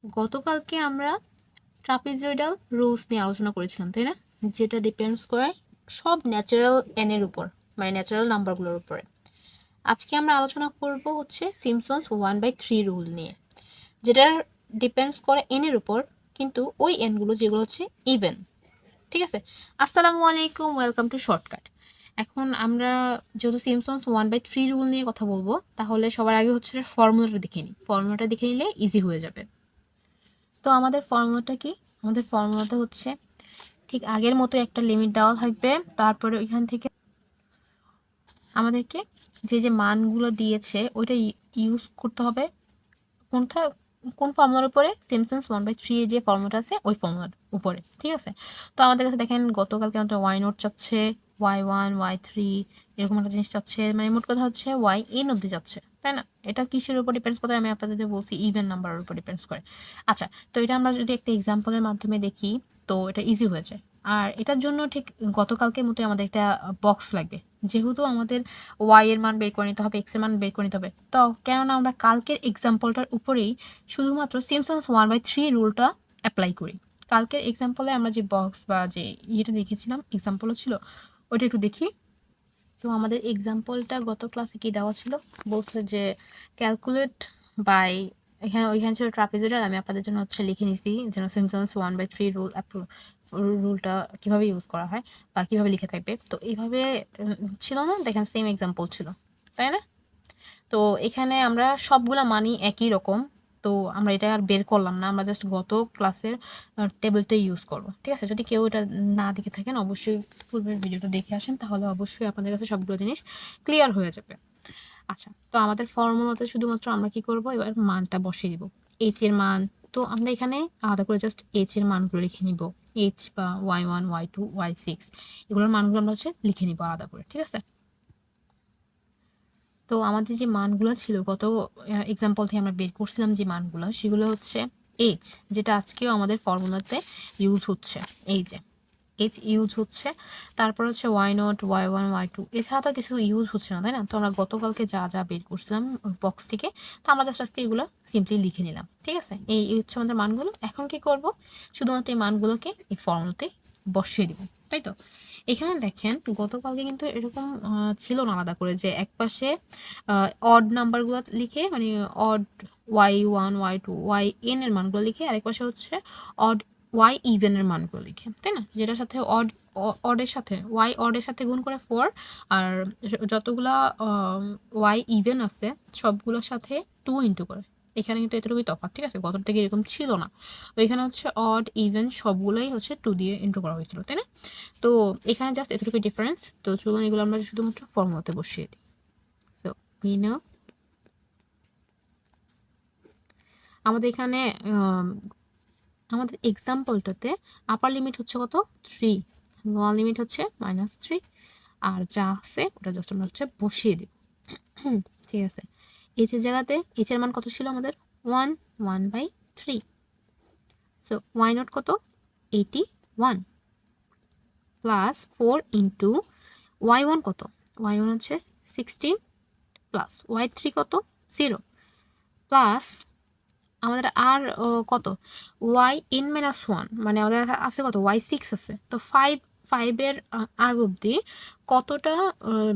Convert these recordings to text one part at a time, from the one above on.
গতকালকে আমরা trapezoidal rules নিয়ে আলোচনা করেছিলাম, তাই না? যেটা ডিপেন্ডস করে সব ন্যাচারাল এন এর উপর, মানে ন্যাচারাল নাম্বারগুলোর উপরে। আজকে আমরা আলোচনা করব হচ্ছে সিমসন্স 1/3 রুল নিয়ে, যেটা ডিপেন্ডস করে এন এর উপর, কিন্তু ওই এনগুলো যেগুলো হচ্ছে ইভেন। ঠিক আছে, আসসালামু আলাইকুম, ওয়েলকাম টু শর্টকাট। এখন আমরা যেহেতু সিমসন্স 1/3 রুল নিয়ে কথা বলবো, তাহলে সবার আগে হচ্ছে ফর্মুলাটা দেখে নিই। ফর্মুলাটা দেখে নিলে ইজি হয়ে যাবে। তো আমাদের ফর্মুলাটা কি? আমাদের ফর্মুলাটা হচ্ছে ঠিক আগের মতো একটা লিমিট দেওয়া থাকবে, তারপরে ওইখান থেকে আমাদেরকে যে যে মানগুলো দিয়েছে ওইটা ইউজ করতে হবে। কোনটা কোন ফর্মুলার উপরে? সিমসন্স 1/3 এর যে ফর্মুলাটা আছে ওই ফর্মুলার উপরে। ঠিক আছে, তো আমাদের কাছে দেখেন গতকালকে আমাদের ওয়াই নোট চাচ্ছে, y1 y3 এরকম একটা জিনিস চাচ্ছে, মানে মোট কথা হচ্ছে ওয়াই এন অব্দি যাচ্ছে, তাই না? এটা কিসের উপর ডিপেন্ডস করে? আমি আপনাদের বলছি ইভেন নাম্বারের উপর ডিপেন্ডস করে। আচ্ছা, তো এটা আমরা যদি একটা এক্সাম্পলের মাধ্যমে দেখি তো এটা ইজি হয়ে যায়। আর এটার জন্য ঠিক গতকালকের মতোই আমাদের একটা বক্স লাগবে, যেহেতু আমাদের ওয়াই এর মান বের করে নিতে হবে, এক্স এর মান বের করে নিতে হবে। তো কেননা আমরা কালকের এক্সাম্পলটার উপরেই শুধুমাত্র সিমসন্স 1/3 রুলটা অ্যাপ্লাই করি। কালকের এক্সাম্পলে আমরা যে বক্স বা যে ইয়েটা দেখেছিলাম, এক্সাম্পলও ছিল, ওইটা একটু দেখি। তো আমাদের এক্সাম্পলটা গত ক্লাসে কি দেওয়া ছিল? বলছে যে ক্যালকুলেট বাই, ওইখানে ছিল ট্রাপিজয়েডাল। আমি আপনাদের জন্য হচ্ছে লিখে নিছি যেন সিমসন্স 1/3 রুলটা কিভাবে ইউজ করা হয় বা কিভাবে লিখে থাকবে। তো এইভাবে ছিল না, দেখেন সেম এক্সাম্পল ছিল, তাই না? তো এখানে আমরা সবগুলা মানই একই রকম। তো আমরা এটা আর বের করলাম না, আমরা জাস্ট গত ক্লাসের টেবিলটাই ইউজ করব। ঠিক আছে, যদি কেউ এটা না দেখে থাকেন অবশ্যই পূর্বের ভিডিওটা দেখে আসেন, তাহলে অবশ্যই আপনাদের কাছে সবগুলো জিনিস ক্লিয়ার হয়ে যাবে। আচ্ছা, তো আমাদের ফর্মুলাতে শুধুমাত্র আমরা কি করব, এবার মানটা বসিয়ে দিব। এইচ এর মান, তো আমরা এখানে আলাদা করে জাস্ট এইচ এর মানগুলো লিখে নিব। এইচ বা y1 y2 y6 এগুলোর মানগুলো আমরা হচ্ছে লিখে নিব আলাদা করে। ঠিক আছে, তো আমাদের যে মানগুলো ছিল গত এক্সাম্পল থেকে আমরা বের করছিলাম যে মানগুলো, সেগুলো হচ্ছে এইচ, যেটা আজকেও আমাদের ফর্মুলাতে ইউজ হচ্ছে। এই যে এইচ ইউজ হচ্ছে, তারপর হচ্ছে ওয়াই নট y1 y2, এছাড়া তো কিছু ইউজ হচ্ছে না, তাই না? তো আমরা গতকালকে যা যা বের করছিলাম বক্স থেকে, তো আমরা জাস্ট আজকে এগুলো সিম্পলি লিখে নিলাম। ঠিক আছে, এই হচ্ছে আমাদের মানগুলো। এখন কি করব? শুধুমাত্র এই মানগুলোকে এই ফর্মুলাতে বসিয়ে দিব, তাই তো? এখানে দেখেন গতকালকে কিন্তু এরকম ছিল না আলাদা করে যে একপাশে অড নাম্বারগুলো লিখে, মানে অড y1 y2 yn এর মানগুলো লিখে, আরেক পাশে হচ্ছে অড ওয়াই ইভেনের মানগুলো লিখে, তাই না? যেটার সাথে অডের সাথে ওয়াই অডের সাথে গুণ করে 4, আর যতগুলা ওয়াই ইভেন আছে সবগুলোর সাথে 2 ইন্টু করে। এখানে কিন্তু এতটুকুই তফাৎ। ঠিক আছে, গত থেকে এরকম ছিল না। তো এখানে হচ্ছে অড ইভেন সবগুলোই হচ্ছে 2 দিয়ে ইন্টু করা হয়েছিল, তাই না? তো এখানে জাস্ট এতটুকুই ডিফারেন্স। তো চলুন এগুলো আমরা শুধুমাত্র ফর্মুলাতে বসিয়ে দিই। সো উই নো আমাদের এখানে আমাদের এক্সাম্পলটাতে আপার লিমিট হচ্ছে কত? 3, লোয়ার লিমিট হচ্ছে -3, আর যা আছে ওটা জাস্ট আমরা হচ্ছে বসিয়ে দিব। ঠিক আছে, এইচ এর জায়গাতে এইচ এর মান কত ছিল আমাদের? 1/3। সো ওয়াই নট কত? 81 প্লাস 4 ইন্টু y1 কত? y1 হচ্ছে 16 প্লাস y3 কত? 0 প্লাস আমাদের আর কত? yn-1, মানে আমাদের আছে কত? y6 আছে। তো 5 এর আগ অব্দি কতটা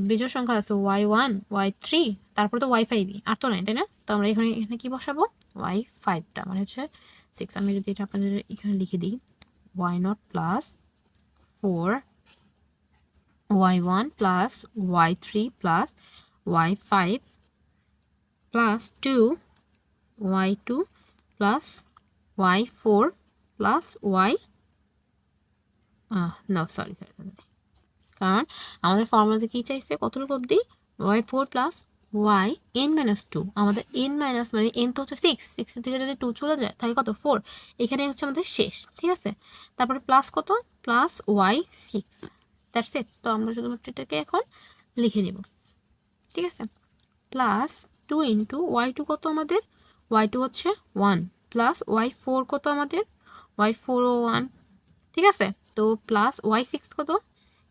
বিজোড় সংখ্যা আছে? y1 y3, তারপর তো y5, আর তো নাই, তাই না? তো আমরা এখানে এখানে কি বসাবো? y5টা মানে হচ্ছে 6। আমি যদি এটা আপনাদের এখানে লিখে দিই, y0 plus 4 y1 plus y3 plus y5 plus 2 y2 plus y4 plus sorry, কারণ আমাদের ফর্মুলাতে কি চাইছে? কতটুকু অবধি? y4 plus yn-2। আমাদের n মাইনাস মানে n তো হচ্ছে 6 থেকে যদি 2 চলে যায় তাহলে কত? 4। এখানে হচ্ছে আমাদের শেষ। ঠিক আছে, তারপরে প্লাস কত? Plus y6। That's it. তো আমরা শুধুমাত্র এটাকে এখন লিখে নেব। ঠিক আছে, প্লাস 2 ইন্টু y2 কত আমাদের? y2 হচ্ছে 1 প্লাস y4 কত আমাদের? y4 ও 1। ঠিক আছে, তো প্লাস y6 কত?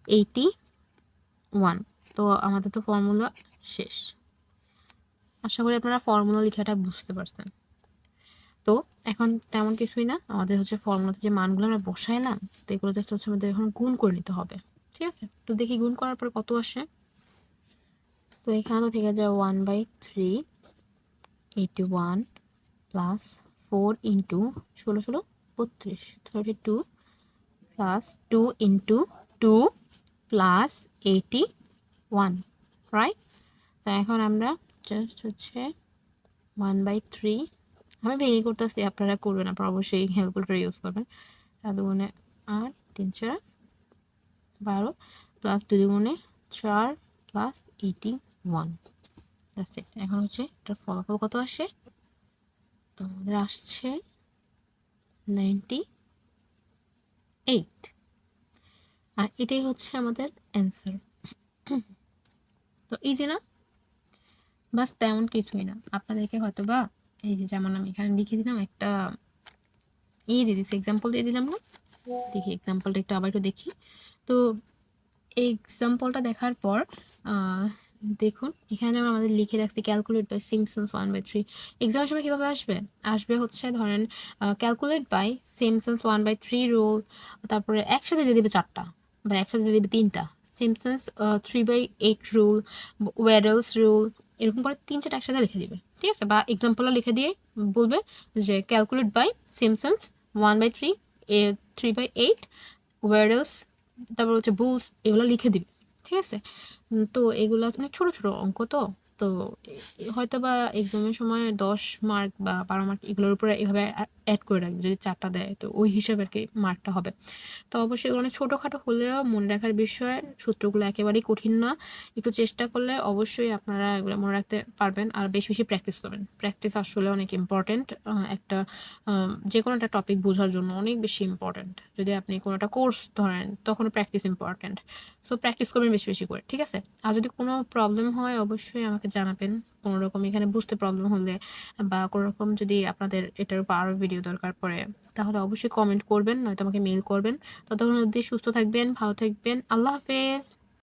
81। তো আমাদের তো ফর্মুলা শেষ। আশা করি আপনারা ফর্মুলা লেখাটা বুঝতে পারছেন। তো এখন তেমন কিছুই না, আমাদের হচ্ছে ফর্মুলাতে যে মানগুলো আমরা বসাই না, তো এগুলো জাস্ট হচ্ছে আমাদের এখন গুণ করে নিতে হবে। ঠিক আছে, তো দেখি গুণ করার পর কত আসে। তো এখানে তো থেকে যায় 1/3 81 plus 4 into 16 32 plus 2 into 2 plus 81, right? তো এখন আমরা জাস্ট হচ্ছে 1/3, আমি ভেঙে করতেছি, আপনারা করবেন, আপনারা অবশ্যই ক্যালকুলেটর ইউজ করবেন। 7 × 8 3 4 12 প্লাস 2 × 4 প্লাস 81। That's it. এখন হচ্ছে এটার ফলাফল কত আসে, তো আমাদের আসছে 98, আর এটাই হচ্ছে আমাদের অ্যান্সার। তো ইজি না? বাস তেমন কিছুই না, আপনাদেরকে হয়তো বা এই যে যেমন আমি এখানে লিখে দিলাম একটা দিয়ে দিচ্ছি, এক্সাম্পল দিয়ে দিলাম না, দেখি এক্সাম্পলটা একটু আবার একটু দেখি। তো এই এক্সাম্পলটা দেখার পর দেখুন এখানে আমরা আমাদের লিখে রাখছি ক্যালকুলেট বাই সিমসন্স 1/3। এক্সামের সময় কীভাবে আসবে, আসবে হচ্ছে ধরেন ক্যালকুলেট বাই সিমসন্স 1/3 রুল, তারপরে একসাথে দিয়ে দেবে 4টা বা একসাথে দিয়ে দেবে 3টা, সিমসন্স 3/8 রুল, ওয়েডেলস রুল, এরকম করে 3-4টা একসাথে লিখে দিবে। ঠিক আছে, বা এক্সাম্পলও লিখে দিয়ে বলবে যে ক্যালকুলেট বাই সিমসন্স 1/3 3/8 ওয়েডেলস, তারপর হচ্ছে বুলস, এগুলো লিখে দিবে। ঠিক আছে, তো এগুলো অনেক ছোট ছোট অঙ্ক, তো তো হয়তো বা এক্সামের সময় 10 মার্ক বা 12 মার্ক এগুলোর উপরে এভাবে অ্যাড করে রাখবে, যদি 4টা দেয় তো ওই হিসাবে আর কি মার্কটা হবে। তো অবশ্যই এগুলো অনেক ছোটোখাটো হলেও মনে রাখার বিষয়, সূত্রগুলো একেবারেই কঠিন না, একটু চেষ্টা করলে অবশ্যই আপনারা এগুলো মনে রাখতে পারবেন। আর বেশি বেশি প্র্যাকটিস করবেন, প্র্যাকটিস আসলে অনেক ইম্পর্টেন্ট, একটা যে কোনো একটা টপিক বোঝার জন্য অনেক বেশি ইম্পর্টেন্ট। যদি আপনি কোনো একটা কোর্স ধরেন তখনও প্র্যাকটিস ইম্পর্টেন্ট, সো প্র্যাকটিস করবেন বেশি বেশি করে। ঠিক আছে, আর যদি কোনো প্রবলেম হয় অবশ্যই আমাকে জানাবেন, কোনো রকম এখানে বুঝতে প্রবলেম হলে বা কোনো রকম যদি আপনাদের এটার উপর আরও ভিডিও দরকার পড়ে তাহলে অবশ্যই কমেন্ট করবেন, নয়তো আমাকে মেল করবেন। ততক্ষণ অবধি সুস্থ থাকবেন, ভালো থাকবেন, আল্লাহ হাফেজ।